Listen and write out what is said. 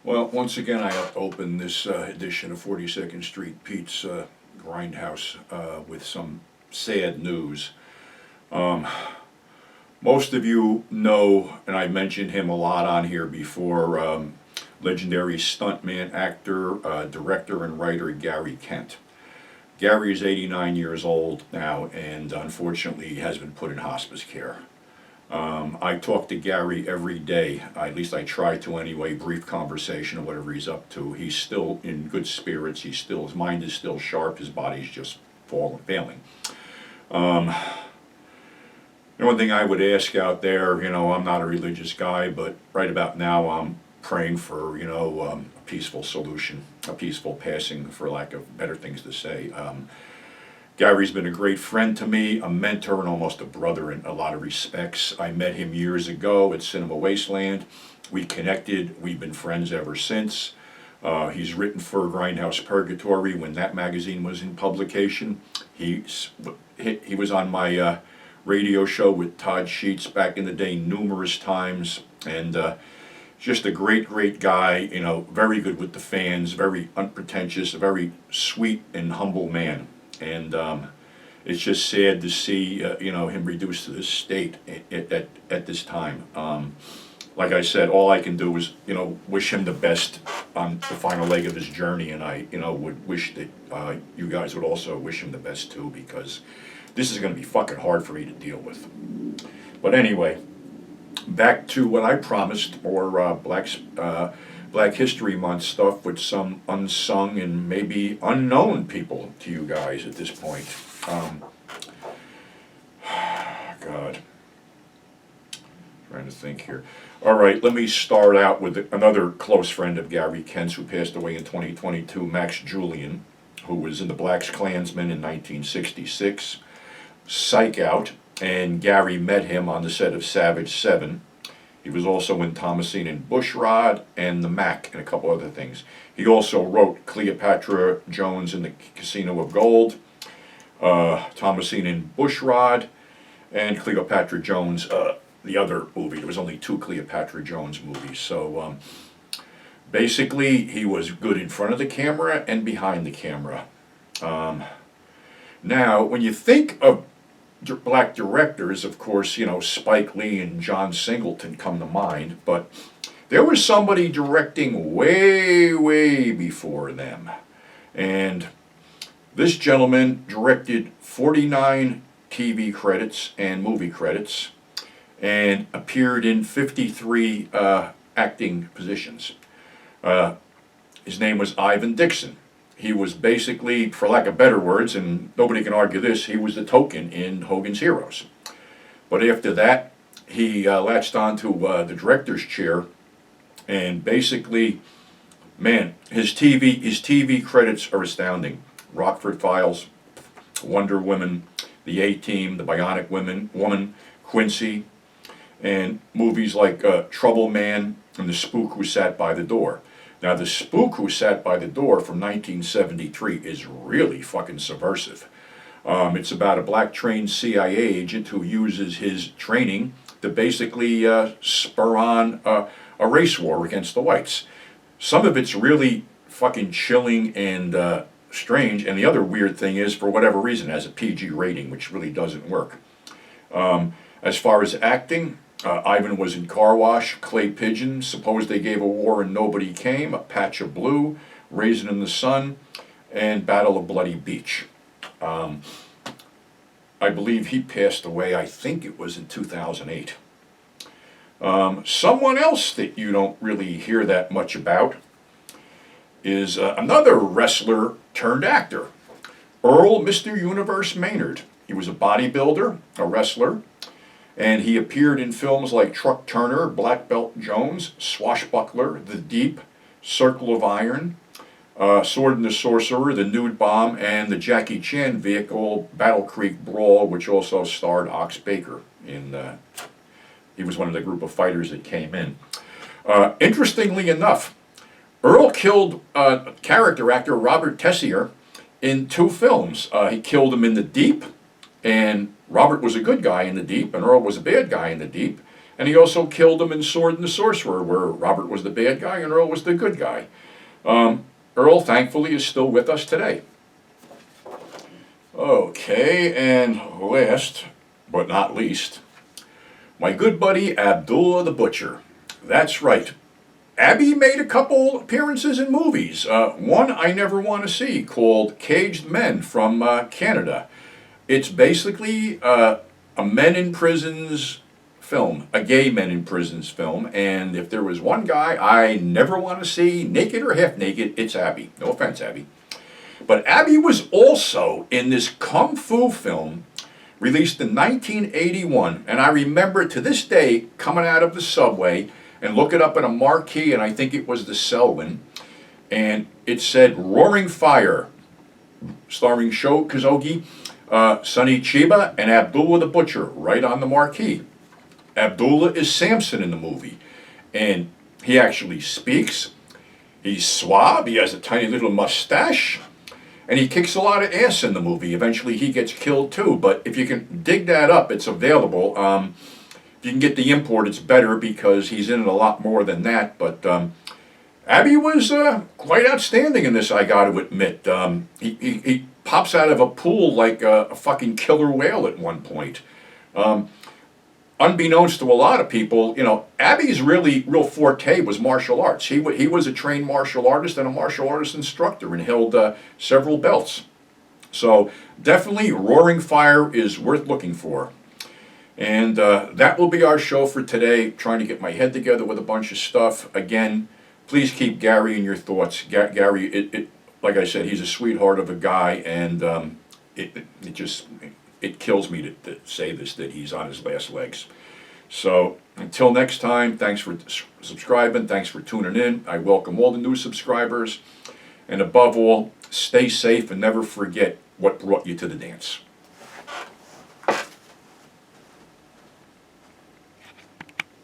Well, once again, I have to open this edition of 42nd Street Pete's Grindhouse with some sad news. Um, Most of you know, and I mentioned him a lot on here before, legendary stuntman, actor, director, and writer Gary Kent. Gary is 89 years old now, and unfortunately, he has been put in hospice care. I talk to Gary every day, at least I try to anyway, brief conversation or whatever he's up to. He's still in good spirits, his mind is still sharp, his body's just failing. The one thing I would ask out there, I'm not a religious guy, but right about now I'm praying for, a peaceful solution, a peaceful passing, for lack of better things to say. Gary's been a great friend to me, a mentor, and almost a brother in a lot of respects. I met him years ago at Cinema Wasteland. We connected. We've been friends ever since. He's written for Grindhouse Purgatory when that magazine was in publication. He was on my radio show with Todd Sheets back in the day numerous times, and just a great, great guy, very good with the fans, very unpretentious, a very sweet and humble man. And it's just sad to see, him reduced to this state at this time. Like I said, all I can do is, wish him the best on the final leg of his journey, and I, would wish that you guys would also wish him the best too, because this is going to be fucking hard for me to deal with. But anyway, back to what I promised, more Black History Month stuff with some unsung and maybe unknown people to you guys at this point. God. Trying to think here. All right, let me start out with another close friend of Gary Kent's who passed away in 2022, Max Julian, who was in the BlacKkKlansman in 1966. Psych Out, and Gary met him on the set of Savage 7. He was also in Thomasine and Bushrod and The Mac and a couple other things. He also wrote Cleopatra Jones in the Casino of Gold, Thomasine and Bushrod, and Cleopatra Jones, the other movie. There was only 2 Cleopatra Jones movies. So basically, he was good in front of the camera and behind the camera. Now, when you think of black directors, of course, Spike Lee and John Singleton come to mind, but there was somebody directing way, way before them. And this gentleman directed 49 TV credits and movie credits and appeared in 53 acting positions. His name was Ivan Dixson. He was basically, for lack of better words, and nobody can argue this, he was the token in Hogan's Heroes. But after that, he latched onto the director's chair, and basically, man, his TV credits are astounding. Rockford Files, Wonder Woman, The A-Team, The Bionic Woman, Quincy, and movies like Trouble Man and The Spook Who Sat by the Door. Now, The Spook Who Sat by the Door from 1973 is really fucking subversive. It's about a black trained CIA agent who uses his training to basically spur on a race war against the whites. Some of it's really fucking chilling and strange, and the other weird thing is, for whatever reason, it has a PG rating, which really doesn't work. As far as acting, Ivan was in Car Wash, Clay Pigeon, Suppose They Gave a War and Nobody Came, A Patch of Blue, Raisin in the Sun, and Battle of Bloody Beach. I believe he passed away, I think it was in 2008. Someone else that you don't really hear that much about is another wrestler turned actor, Earl Mr. Universe Maynard. He was a bodybuilder, a wrestler, and he appeared in films like Truck Turner, Black Belt Jones, Swashbuckler, The Deep, Circle of Iron, Sword and the Sorcerer, The Nude Bomb, and the Jackie Chan vehicle Battle Creek Brawl, which also starred Ox Baker. He was one of the group of fighters that came in. Interestingly enough, Earl killed character actor Robert Tessier in 2 films. He killed him in The Deep, and Robert was a good guy in The Deep, and Earl was a bad guy in The Deep. And he also killed him in Sword and the Sorcerer, where Robert was the bad guy and Earl was the good guy. Earl, thankfully, is still with us today. Okay, and last but not least, my good buddy Abdulla the Butcher. That's right. Abby made a couple appearances in movies. One I never want to see, called Caged Men from Canada. It's basically a men in prisons film, a gay men in prisons film, and if there was one guy I never want to see, naked or half naked, it's Abby. No offense, Abby. But Abby was also in this kung fu film released in 1981, and I remember to this day coming out of the subway and looking up at a marquee, and I think it was the Selwyn, and it said Roaring Fire, starring Sho Kosugi, Sonny Chiba, and Abdulla the Butcher, right on the marquee. Abdulla is Samson in the movie, and he actually speaks. He's suave, he has a tiny little mustache, and he kicks a lot of ass in the movie. Eventually he gets killed too, but if you can dig that up, it's available. If you can get the import, it's better because he's in it a lot more than that, but Abby was quite outstanding in this, I got to admit. He pops out of a pool like a fucking killer whale at one point. Unbeknownst to a lot of people, you know, Abby's real forte was martial arts. He was a trained martial artist and a martial artist instructor and held several belts. So definitely Roaring Fire is worth looking for. And that will be our show for today. Trying to get my head together with a bunch of stuff. Again, please keep Gary in your thoughts. Gary, like I said, he's a sweetheart of a guy, and it kills me to say this, that he's on his last legs. So until next time, thanks for subscribing, thanks for tuning in. I welcome all the new subscribers, and above all, stay safe and never forget what brought you to the dance.